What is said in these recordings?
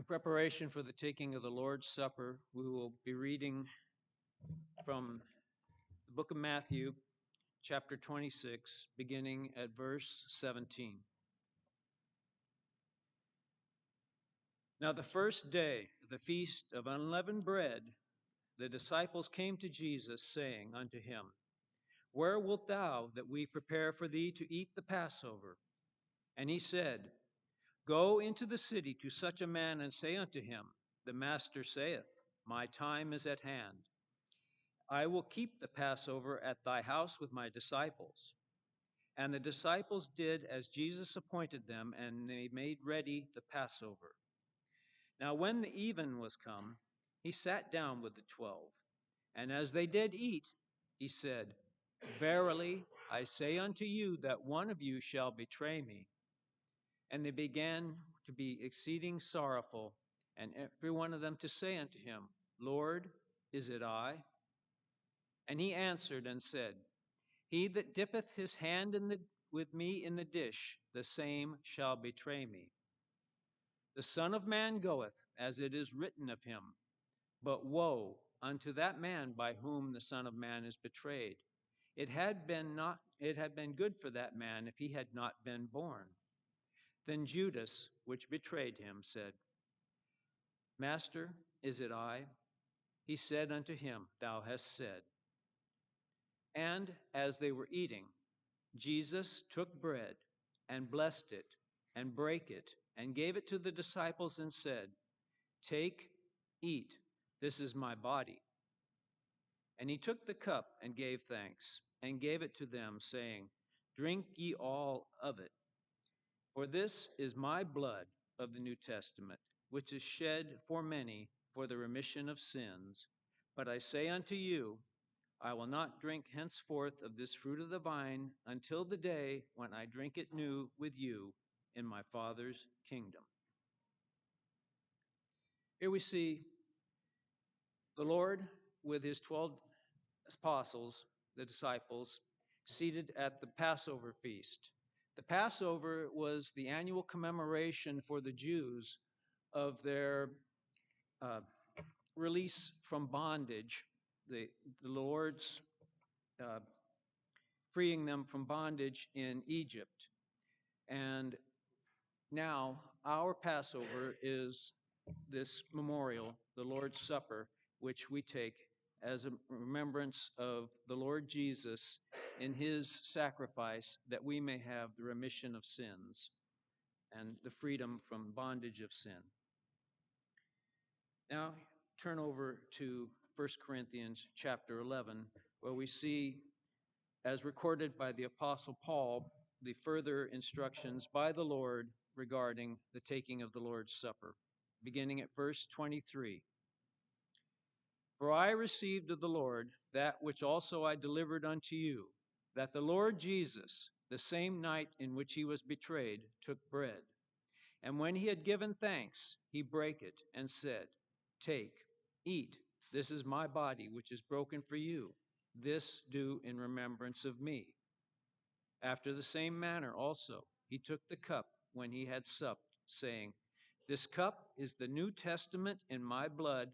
In preparation for the taking of the Lord's Supper, we will be reading from the book of Matthew, chapter 26, beginning at verse 17. Now, the first day of the feast of unleavened bread, the disciples came to Jesus, saying unto him, Where wilt thou that we prepare for thee to eat the Passover? And he said, Go into the city to such a man, and say unto him, The Master saith, My time is at hand. I will keep the Passover at thy house with my disciples. And the disciples did as Jesus appointed them, and they made ready the Passover. Now when the even was come, he sat down with the 12. And as they did eat, he said, Verily I say unto you that one of you shall betray me. And they began to be exceeding sorrowful, and every one of them to say unto him, Lord, is it I? And he answered and said, He that dippeth his hand with me in the dish, the same shall betray me. The Son of Man goeth, as it is written of him. But woe unto that man by whom the Son of Man is betrayed. It had been good for that man if he had not been born. Then Judas, which betrayed him, said, Master, is it I? He said unto him, Thou hast said. And as they were eating, Jesus took bread and blessed it and brake it and gave it to the disciples and said, Take, eat, this is my body. And he took the cup and gave thanks and gave it to them, saying, Drink ye all of it, for this is my blood of the New Testament, which is shed for many for the remission of sins. But I say unto you, I will not drink henceforth of this fruit of the vine until the day when I drink it new with you in my Father's kingdom. Here we see the Lord with his 12 apostles, the disciples, seated at the Passover feast. The Passover was the annual commemoration for the Jews of their release from bondage, the Lord's freeing them from bondage in Egypt. And now our Passover is this memorial, the Lord's Supper, which we take as a remembrance of the Lord Jesus in his sacrifice that we may have the remission of sins and the freedom from bondage of sin. Now turn over to 1 Corinthians chapter 11, where we see, as recorded by the Apostle Paul, the further instructions by the Lord regarding the taking of the Lord's Supper, beginning at verse 23. For I received of the Lord that which also I delivered unto you, that the Lord Jesus, the same night in which he was betrayed, took bread. And when he had given thanks, he brake it and said, Take, eat, this is my body, which is broken for you. This do in remembrance of me. After the same manner also he took the cup when he had supped, saying, This cup is the New Testament in my blood.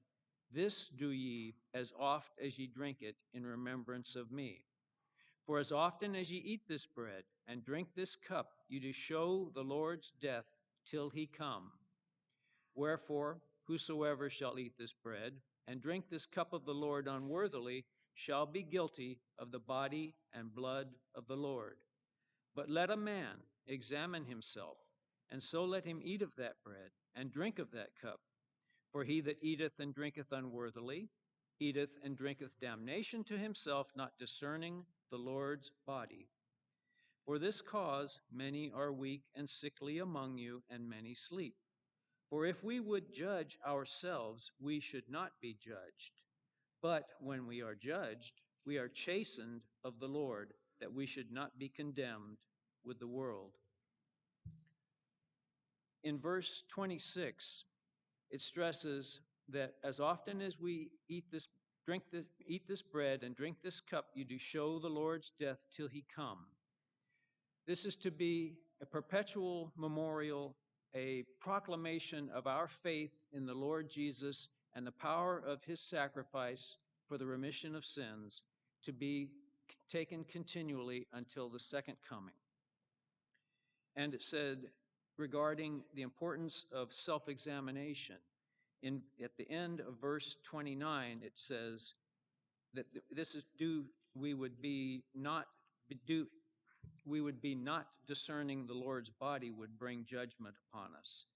This do ye as oft as ye drink it in remembrance of me. For as often as ye eat this bread and drink this cup, ye do show the Lord's death till he come. Wherefore, whosoever shall eat this bread and drink this cup of the Lord unworthily shall be guilty of the body and blood of the Lord. But let a man examine himself, and so let him eat of that bread and drink of that cup. For he that eateth and drinketh unworthily eateth and drinketh damnation to himself, not discerning the Lord's body. For this cause many are weak and sickly among you, and many sleep. For if we would judge ourselves, we should not be judged. But when we are judged, we are chastened of the Lord, that we should not be condemned with the world. In verse 26, it stresses that as often as we eat this bread and drink this cup, you do show the Lord's death till he come. This is to be a perpetual memorial a proclamation of our faith in the Lord Jesus and the power of his sacrifice for the remission of sins to be taken continually until the second coming. And it said regarding the importance of self-examination, at the end of verse 29, it says that this is we would be not discerning the Lord's body would bring judgment upon us.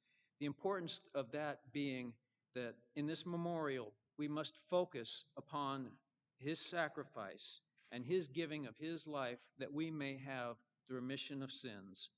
The importance of that being that in this memorial, we must focus upon his sacrifice and his giving of his life that we may have the remission of sins.